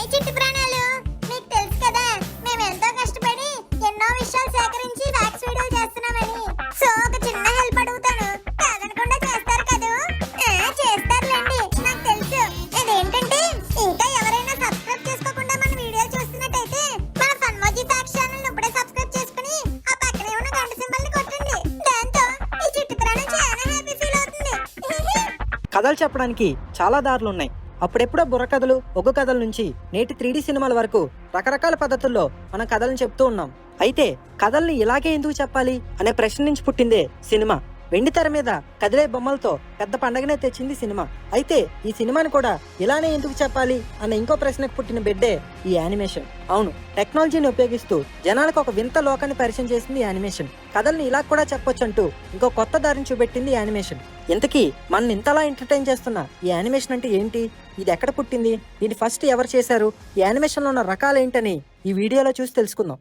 Hi చిట్టి ప్రాణాలు, మీకు తెలుసు కదా మేము ఎంతో కష్టపడి ఎన్నో విషయాలు సేకరించి ఫ్యాక్స్ వీడియోలు చేస్తున్నామని. సో ఒక చిన్న హెల్ప్ అడుగుతాను, కాదనకుండా చేస్తారు కదూ? చేస్తారులేండి, నాకు తెలుసు. అదేంటంటే ఇంకా ఎవరైనా సబ్స్క్రైబ్ చేసుకోకుండా మన వీడియో చూస్తున్నట్టయితే మన ఫన్మోజీ ఫ్యాక్స్ ఛానల్ ఇప్పుడే సబ్స్క్రైబ్ చేసుకుని ఆ పక్కనే ఉన్న గంట సింబల్ ని కొట్టండి. దాంతో ఈ చిట్టి ప్రాణం చాలా హ్యాపీ ఫీల్ అవుతుంది. కథలు చెప్పడానికి చాలా దారులు ఉన్నాయి. అప్పుడెప్పుడో బుర్ర కథలు, ఒగ్గు కథల నుంచి నేటి 3D సినిమాల వరకు రకరకాల పద్ధతుల్లో మనం కథలను చెప్తూ ఉన్నాం. అయితే కథల్ని ఇలాగే ఎందుకు చెప్పాలి అనే ప్రశ్న నుంచి పుట్టిందే సినిమా. వెండి తెర మీద కదిలే బొమ్మలతో పెద్ద పండగనే తెచ్చింది సినిమా. అయితే ఈ సినిమాని కూడా ఇలానే ఎందుకు చెప్పాలి అన్న ఇంకో ప్రశ్నకు పుట్టిన బిడ్డే ఈ యానిమేషన్. అవును, టెక్నాలజీని ఉపయోగిస్తూ జనాలకు ఒక వింత లోకాన్ని పరిచయం చేసింది యానిమేషన్. కథల్ని ఇలా కూడా చెప్పొచ్చు అంటూ ఇంకో కొత్త దారిని చూపెట్టింది యానిమేషన్. ఇంతకీ మన ఇంతలా ఎంటర్టైన్ చేస్తున్న ఈ యానిమేషన్ అంటే ఏంటి? ఇది ఎక్కడ పుట్టింది? దీన్ని ఫస్ట్ ఎవరు చేశారు? ఈ యానిమేషన్లో ఉన్న రకాలు ఏంటని ఈ వీడియోలో చూసి తెలుసుకుందాం.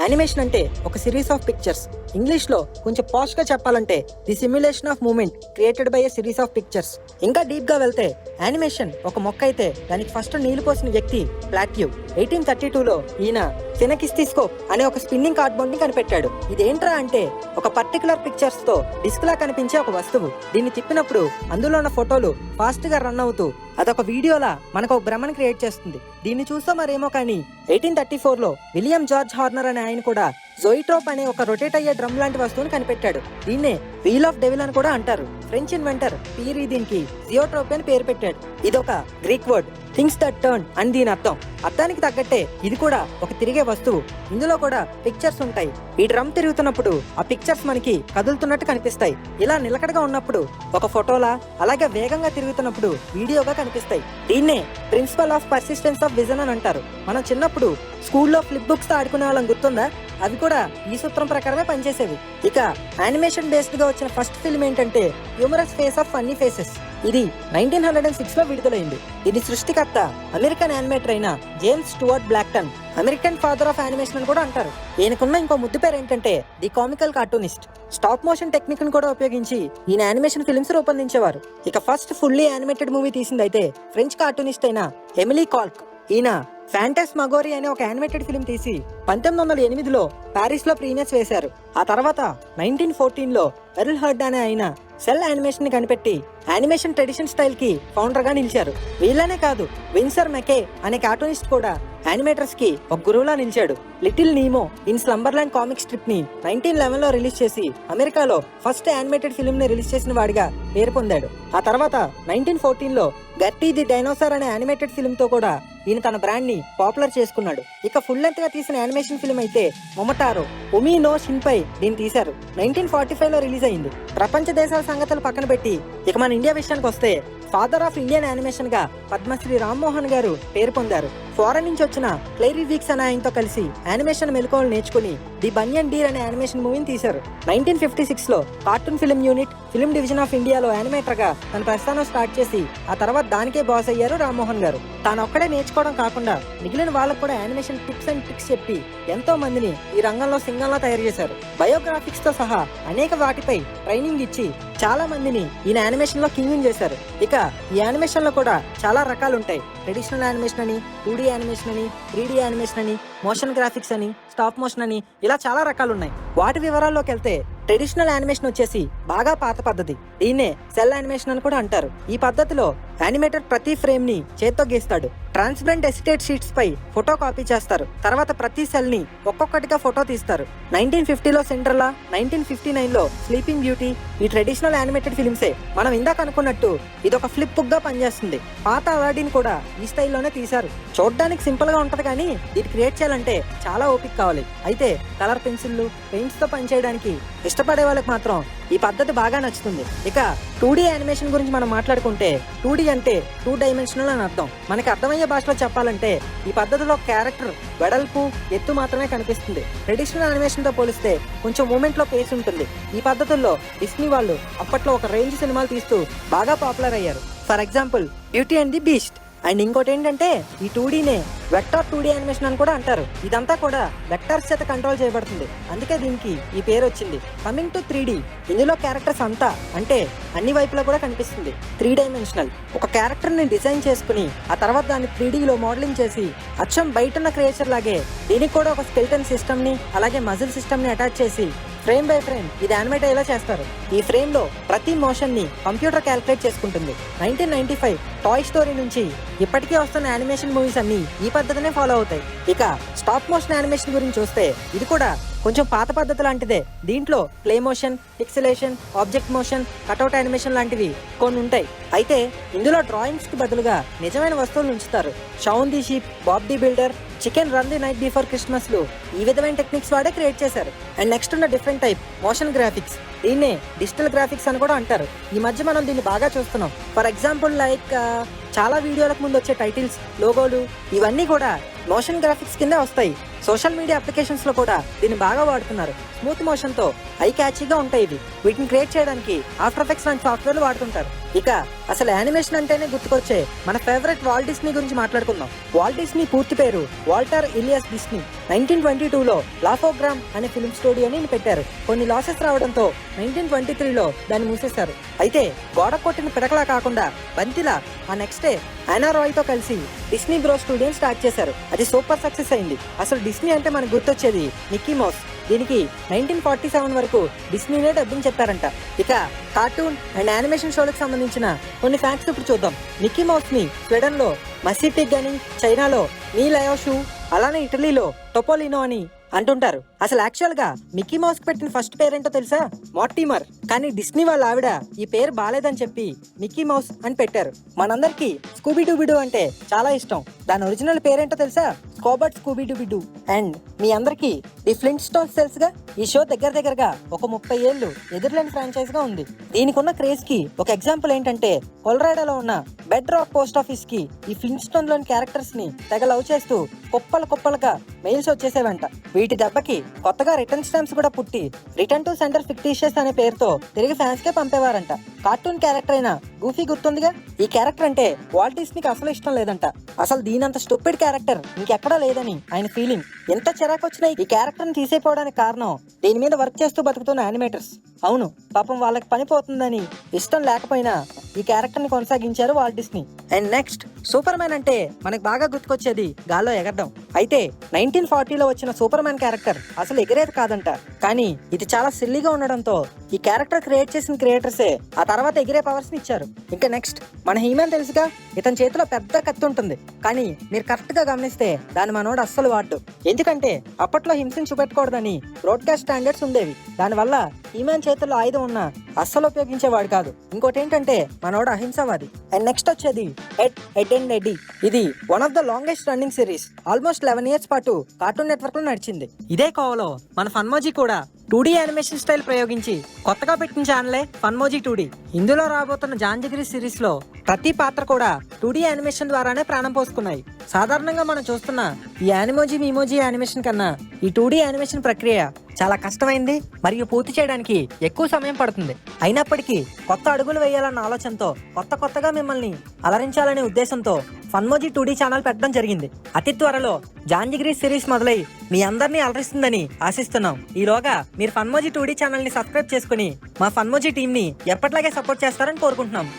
యానిమేషన్ అంటే ఒక సిరీస్ ఆఫ్ పిక్చర్స్. ఇంగ్లీష్ లో కొంచెం పాష్ గా చెప్పాలంటే the simulation of movement created by a series of pictures. ఇంకా డీప్ గా వెళ్తే యానిమేషన్ ఒక మొక్క అయితే దానికి ఫస్ట్ నీళ్లు పోసిన వ్యక్తి ప్లాట్యూ. 1832లో ఈయన ఫెనకిస్టిస్కోప్ అనే ఒక స్పిన్నింగ్ కార్డ్బోర్డ్ ని కనిపెట్టాడు. ఇదేంట్రా అంటే ఒక పర్టికులర్ పిక్చర్స్ తో డిస్క్ లా కనిపించే ఒక వస్తువు. దీన్ని తిప్పినప్పుడు అందులో ఉన్న ఫోటోలు ఫాస్ట్ గా రన్ అవుతూ అదొక వీడియోలా మనకు ఒక భ్రమను క్రియేట్ చేస్తుంది. దీన్ని చూస్తే మరేమో కానీ 1834లో విలియం జార్జ్ హార్నర్ అనే ఆయన కూడా జోయిట్రోప్ అనే ఒక రొటేట్ అయ్యే డ్రమ్ లాంటి వస్తువుని కనిపెట్టాడు. దీన్నే వీల్ ఆఫ్ డెవిల్ అని కూడా అంటారు. ఫ్రెంచ్ ఇన్వెంటర్ పీరీ దీనికి జియోట్రోప్ అని పేరు పెట్టాడు. ఇదొక Greek word, things that turn అని దీని అర్థం. అర్థానికి తగ్గట్టే ఇది కూడా ఒక తిరిగే వస్తువు. ఇందులో కూడా పిక్చర్స్ ఉంటాయి. ఈ డ్రమ్ తిరుగుతున్నప్పుడు ఆ పిక్చర్స్ మనకి కదులుతున్నట్టు కనిపిస్తాయి. ఇలా నిలకడగా ఉన్నప్పుడు ఒక ఫోటోలా, అలాగే వేగంగా తిరుగుతున్నప్పుడు వీడియోగా కనిపిస్తాయి. దీన్నే principle of persistence of vision అని అంటారు. మనం చిన్నప్పుడు స్కూల్లో ఫ్లిప్ బుక్స్ తో ఆడుకునే వాళ్ళం, గుర్తుందా? అవి కూడా ఈ సూత్రం ప్రకారమే పనిచేసేవి. ఇక యానిమేషన్ బేస్డ్ గా వచ్చిన ఫస్ట్ ఫిల్మ్ ఏంటంటే humorous phase of funny faces. ఇది 1906లో విడుదలైంది. ఇది సృష్టికర్త అమెరికన్ యానిమేటర్ అయిన James Stuart Blackton. American father of animation అని కూడా అంటారు. ఈయనకున్న ఇంకో ముద్దు పేరు ఏంటంటే the comical cartoonist. Stop motion technique ను కూడా ఉపయోగించి ఈయన యానిమేషన్ ఫిల్మ్స్ రూపొందించేవారు. ఇక ఫస్ట్ ఫుల్లీ యానిమేటెడ్ మూవీ తీసింది అయితే ఫ్రెంచ్ కార్టూనిస్ట్ అయిన ఎమిలీ కాల్క్. ఈయన ఫ్యాంటాస్మగోరీ అనే ఒక యానిమేటెడ్ ఫిల్మ్ తీసి 1908లో పారిస్ లో ప్రీమియర్స్ వేశారు. ఆ తర్వాత 1914లో ఎర్ల్ హర్డ్ అనే ఆయన సెల్ యానిమేషన్ ని కనిపెట్టి యానిమేషన్ ట్రెడిషన్ స్టైల్ కి ఫౌండర్ గా నిలిచారు. వీళ్ళనే కాదు, విన్సర్ మెకే అనే కార్టూనిస్ట్ కూడా యానిమేటర్స్ కి ఒక గురువులా నిలిచాడు. Little Nemo in Slumberland comic strip ని 1911లో రిలీజ్ చేసి అమెరికాలో ఫస్ట్ యానిమేటెడ్ ఫిల్మ్ ని రిలీజ్ చేసిన వాడిగా పేరు పొందాడు. ఆ తర్వాత 1914లో గర్టీ ది డైనోసార్ అనే యానిమేటెడ్ ఫిల్మ్ తో కూడా ఈయన తన బ్రాండ్ ని పాపులర్ చేసుకున్నాడు. ఇక ఫుల్ లెంత్ గా తీసిన యానిమేషన్ ఫిల్మ్ అయితే మొమటారో ఉమి నో షిన్పై దీన్ని తీశారు. 1945లో రిలీజ్ అయింది. ప్రపంచ దేశాల సంగతులు పక్కన పెట్టి ఇక మన ఇండియా విషయానికి వస్తే ఫాదర్ ఆఫ్ ఇండియన్ యానిమేషన్ గా పద్మశ్రీ రామ్మోహన్ గారు పేరు పొందారు. ఫారెన్ నుంచి వచ్చిన క్లైరీ వీక్స్ అనే ఆయనతో కలిసి యానిమేషన్ మెలకువలు నేర్చుకుని ది బన్యన్ డీర్ అనే యానిమేషన్ మూవీని తీశారు. 1956లో cartoon film unit film division of ఇండియాలో యానిమేటర్ గా తన ప్రస్థానం స్టార్ట్ చేసి ఆ తర్వాత దానికే బాస్ అయ్యారు రామ్మోహన్ గారు. తాను ఒక్కడే నేర్చుకోవడం కాకుండా మిగిలిన వాళ్ళకు కూడా యానిమేషన్ టిప్స్ అండ్ ట్రిక్స్ చెప్పి ఎంతో మందిని ఈ రంగంలో సింగంలా తయారు చేశారు. బయోగ్రాఫిక్స్ తో సహా అనేక వాటిపై ట్రైనింగ్ ఇచ్చి చాలా మందిని ఈయన యానిమేషన్ లో కింగ్ చేశారు. ఇక ఈ యానిమేషన్ లో కూడా చాలా రకాలు ఉంటాయి. ట్రెడిషనల్ యానిమేషన్ అని, 2D యానిమేషన్ అని, 3D యానిమేషన్ అని, మోషన్ గ్రాఫిక్స్ అని, స్టాప్ మోషన్ అని, ఇలా చాలా రకాలు ఉన్నాయి. వాటి వివరాల్లోకి వెళ్తే ట్రెడిషనల్ యానిమేషన్ వచ్చేసి బాగా పాత పద్ధతి. దీన్నే సెల్ యానిమేషన్ అని కూడా అంటారు. ఈ పద్ధతిలో యానిమేటర్ ప్రతి ఫ్రేమ్ ని చేత్తో గీస్తాడు. ట్రాన్స్పరెంట్ ఎసిటేట్ షీట్స్ పై ఫోటో కాపీ చేస్తారు. తర్వాత ప్రతి సెల్ ని ఒక్కొక్కటిగా ఫోటో తీస్తారు. 1950లో సెండ్రెల్లా, 1959లో స్లీపింగ్ బ్యూటీ ఈ ట్రెడిషనల్ యానిమేటెడ్ ఫిల్మ్సే. మనం ఇందాక అనుకున్నట్టు ఇదొక ఫ్లిప్ బుక్ గా పనిచేస్తుంది. పాత అలాడిన్ కూడా ఈ స్టైల్లోనే తీశారు. చూడడానికి సింపుల్ గా ఉంటది కానీ దీన్ని క్రియేట్ చేయాలంటే చాలా ఓపిక కావాలి. అయితే కలర్ పెన్సిల్లు, పెయింట్స్ తో పనిచేయడానికి ఇష్టపడే వాళ్ళకి మాత్రం ఈ పద్ధతి బాగా నచ్చుతుంది. ఇక 2D యానిమేషన్ గురించి మనం మాట్లాడుకుంటే 2D అంటే 2 డైమెన్షనల్ అని అర్థం. మనకి అర్థమయ్యే భాషలో చెప్పాలంటే ఈ పద్ధతిలో క్యారెక్టర్ వెడల్పు, ఎత్తు మాత్రమే కనిపిస్తుంది. ట్రెడిషనల్ యానిమేషన్ తో పోలిస్తే కొంచెం మూమెంట్ లో పేస్ ఉంటుంది. ఈ పద్ధతుల్లో డిస్నీ వాళ్ళు అప్పట్లో ఒక రేంజ్ సినిమాలు తీస్తూ బాగా పాపులర్ అయ్యారు. For example beauty and the beast. And ఇంకోటి ఏంటంటే ఈ 2Dనే వెక్టార్ 2D యానిమేషన్ అని కూడా అంటారు. ఇదంతా కూడా వెక్టార్స్ చేత కంట్రోల్ చేయబడుతుంది, అందుకే దీనికి ఈ పేరు వచ్చింది. కమింగ్ టు 3D, ఇందులో క్యారెక్టర్స్ అంతా అంటే అన్ని వైపులా కూడా కనిపిస్తుంది. 3 డైమెన్షనల్ ఒక క్యారెక్టర్ ని డిజైన్ చేసుకుని ఆ తర్వాత దాన్ని 3Dలో మోడలింగ్ చేసి అచ్చం బయట ఉన్న క్రియేచర్ లాగే దీనికి కూడా ఒక స్కెల్టన్ సిస్టమ్ ని అలాగే మజిల్ సిస్టమ్ ని అటాచ్ చేసి ఫ్రేమ్ బై ఫ్రేమ్ ఇది యానిమేట్ అయ్యేలా చేస్తారు. ఈ ఫ్రేమ్ లో ప్రతి మోషన్ ని కంప్యూటర్ క్యాలిక్యులేట్ చేసుకుంటుంది. 1995 టాయ్ స్టోరీ నుంచి ఇప్పటికీ వస్తున్న యానిమేషన్ మూవీస్ అన్ని ఈ పద్ధతినే ఫాలో అవుతాయి. ఇక స్టాప్ మోషన్ యానిమేషన్ గురించి చూస్తే ఇది కూడా కొంచెం పాత పద్ధతి లాంటిదే. దీంట్లో play motion, pixilation, object motion, cutout animation లాంటివి కొన్ని ఉంటాయి. అయితే ఇందులో డ్రాయింగ్స్ కి బదులుగా నిజమైన వస్తువులు ఉంచుతారు. Shaun the Sheep, Bob the Builder, Chicken Run the night before Christmas లు ఈ విధమైన టెక్నిక్స్ వాడే క్రియేట్ చేశారు. అండ్ నెక్స్ట్ ఉన్న డిఫరెంట్ టైప్ మోషన్ గ్రాఫిక్స్, దీన్నే డిజిటల్ గ్రాఫిక్స్ అని కూడా అంటారు. ఈ మధ్య మనం దీన్ని బాగా చూస్తున్నాం. ఫర్ ఎగ్జాంపుల్ లైక్ చాలా వీడియోలకు ముందు వచ్చే టైటిల్స్, లోగోలు ఇవన్నీ కూడా మోషన్ గ్రాఫిక్స్ కింద వస్తాయి. సోషల్ మీడియా అప్లికేషన్స్ లో కూడా దీన్ని బాగా వాడుతున్నారు. స్మూత్ మోషన్ తో ఐ క్యాచీగా ఉంటాయి ఇవి. వీటిని క్రియేట్ చేయడానికి ఆఫ్టర్ ఎఫెక్ట్స్ లాంటి సాఫ్ట్వేర్లు వాడుతుంటారు. ఇక అసలు యానిమేషన్ అంటేనే గుర్తుకొచ్చే మన ఫేవరెట్ వాల్ట్ డిస్నీ గురించి మాట్లాడుకుందాం. వాల్ట్ డిస్నీ పూర్తి పేరు వాల్టర్ ఇలియస్ డిస్నీ. 1922లో లాఫోగ్రామ్ అనే ఫిల్మ్ స్టూడియోని పెట్టారు. కొన్ని లాసెస్ రావడంతో 1923లో దాన్ని మూసేశారు. అయితే గోడ కొట్టిన పిడకలా కాకుండా బంతిలా ఆ నెక్స్ట్ డే యానా రాయ్ తో కలిసి డిస్నీ బ్రో స్టూడియో స్టార్ట్ చేశారు. అది సూపర్ సక్సెస్ అయింది. అసలు డిస్నీ అంటే మనకు గుర్తొచ్చేది మిక్కీ మౌస్. దీనికి 1947 వరకు డిస్నీనే డబ్బింగ్ చెప్పారంట. ఇక కార్టూన్ అండ్ యానిమేషన్ షోలకు సంబంధించిన కొన్ని ఫ్యాక్ట్స్ ఇప్పుడు చూద్దాం. మిక్కీ మౌస్ ని స్వీడన్ లో మసిపిగ్ అని, చైనాలో నీ లయోషు, అలానే ఇటలీలో టొపోలినో అని అంటుంటారు. అసలు యాక్చువల్ గా మిక్కీ మౌస్ కి పెట్టిన ఫస్ట్ పేరేంటో తెలుసా? మార్టిమర్. కానీ డిస్నీ వాళ్ళ ఆవిడ ఈ పేరు బాలేదని చెప్పి మిక్కీ మౌస్ అని పెట్టారు. మనందరికి స్కూబీ డూబిడూ అంటే చాలా ఇష్టం. దాని ఒరిజినల్ పేరేంటో తెలుసా? స్కోబర్ట్ స్కూబీ డూబిడూ. అండ్ మీ అందరికి ది ఫ్లింట్ స్టోన్స్ తెలుసుగా? ఈ షో దగ్గరగా ఒక 30 ఏళ్ళు ఎదురులేని ఫ్రాంచైజ్ గా ఉంది. దీనికి ఉన్న క్రేజ్ కి ఒక ఎగ్జాంపుల్ ఏంటంటే కొలరాడోలో ఉన్న బెడ్ రాక్ పోస్ట్ ఆఫీస్ కి ఈ ఫ్లింట్ స్టోన్ లోని క్యారెక్టర్స్ ని తెగ లవ్ చేస్తూ కుప్పలుగా మెయిల్స్ వచ్చేసేవంట. వీటి దెబ్బకి కొత్తగా రిటర్న్ స్టాంప్స్ కూడా పుట్టి రిటర్న్ టు సెంటర్ ఫిక్టీషియస్ అనే పేరుతో తిరిగి ఫ్యాన్స్ కే పంపేవారంట. కార్టూన్ క్యారెక్టర్ అయిన గూఫీ గుర్తుందిగా? ఈ క్యారెక్టర్ అంటే వాల్ట్ డిస్నీకి అసలు ఇష్టం లేదంట. అసలు దీనంత స్టూపిడ్ క్యారెక్టర్ ఇంకెక్కడా లేదని ఆయన ఫీలింగ్. ఎంత చిరాకు వచ్చినా ఈ క్యారెక్టర్ ని తీసేపోవడానికి కారణం దీని మీద వర్క్ చేస్తూ బతుకుతున్న యానిమేటర్స్. అవును, పాపం వాళ్ళకి పని పోతుందని ఇష్టం లేకపోయినా ఈ క్యారెక్టర్ ని కొనసాగించారు Walt Disney. And next superman అంటే మనకు బాగా గుర్తుకొచ్చేది గాల్లో ఎగరడం. అయితే 1940లో వచ్చిన సూపర్ మ్యాన్ క్యారెక్టర్ అసలు ఎగిరేది కాదంట. కానీ ఇది చాలా సిల్లీగా ఉండడంతో ఈ క్యారెక్టర్ క్రియేట్ చేసిన క్రియేటర్సే ఆ తర్వాత ఎగిరే పవర్స్ ని ఇచ్చారు. ఇంకా నెక్స్ట్ మన హీమాన్ తెలుసుగా? ఇతని చేతిలో పెద్ద కత్తి ఉంటుంది. కానీ మీరు కరెక్ట్ గా గమనిస్తే దాన్ని మనోడు అస్సలు వాడు. ఎందుకంటే అప్పట్లో హింసను చూపెట్టకూడదని బ్రాడ్కాస్ట్ స్టాండర్డ్స్ ఉండేవి. దానివల్ల హీమాన్ చేతుల్లో ఆయుధం ఉన్నా అస్సలు ఉపయోగించేవాడు కాదు. ఇంకోటి ఏంటంటే మనోడు అహింసవాది. అండ్ నెక్స్ట్ వచ్చేది ఎడ్ అండ్ ఎడ్డీ. ఇది one of the longest running series. Almost 11 years పాటు కార్టూన్ నెట్వర్క్ లో నడిచింది. ఇదే కోవలో మన ఫన్మోజీ కూడా 2D యానిమేషన్ స్టైల్ ప్రయోగించి కొత్తగా పెట్టిన ఛానలే ఫన్మోజీ 2D. ఇందులో రాబోతున్న జాంజిగిరి సిరీస్ లో ప్రతి పాత్ర కూడా 2D యానిమేషన్ ద్వారానే ప్రాణం పోసుకున్నాయి. సాధారణంగా మనం చూస్తున్న ఈ యానిమోజీ మీమోజీ యానిమేషన్ కన్నా ఈ 2D యానిమేషన్ ప్రక్రియ చాలా కష్టమైంది మరియు పూర్తి చేయడానికి ఎక్కువ సమయం పడుతుంది. అయినప్పటికీ కొత్త అడుగులు వేయాలన్న ఆలోచనతో కొత్తగా మిమ్మల్ని అలరించాలనే ఉద్దేశంతో ఫన్మోజీ 2D ఛానల్ పెట్టడం జరిగింది. అతి త్వరలో జాంజిగిరి సిరీస్ మొదలై మీ అందరినీ అలరిస్తుందని ఆశిస్తున్నాం. ఈలోగా మీరు ఫన్మోజీ 2D ఛానల్ ని సబ్స్క్రైబ్ చేసుకుని మా ఫన్మోజీ టీమ్ ని ఎప్పటిలాగే సపోర్ట్ చేస్తారని కోరుకుంటున్నాం.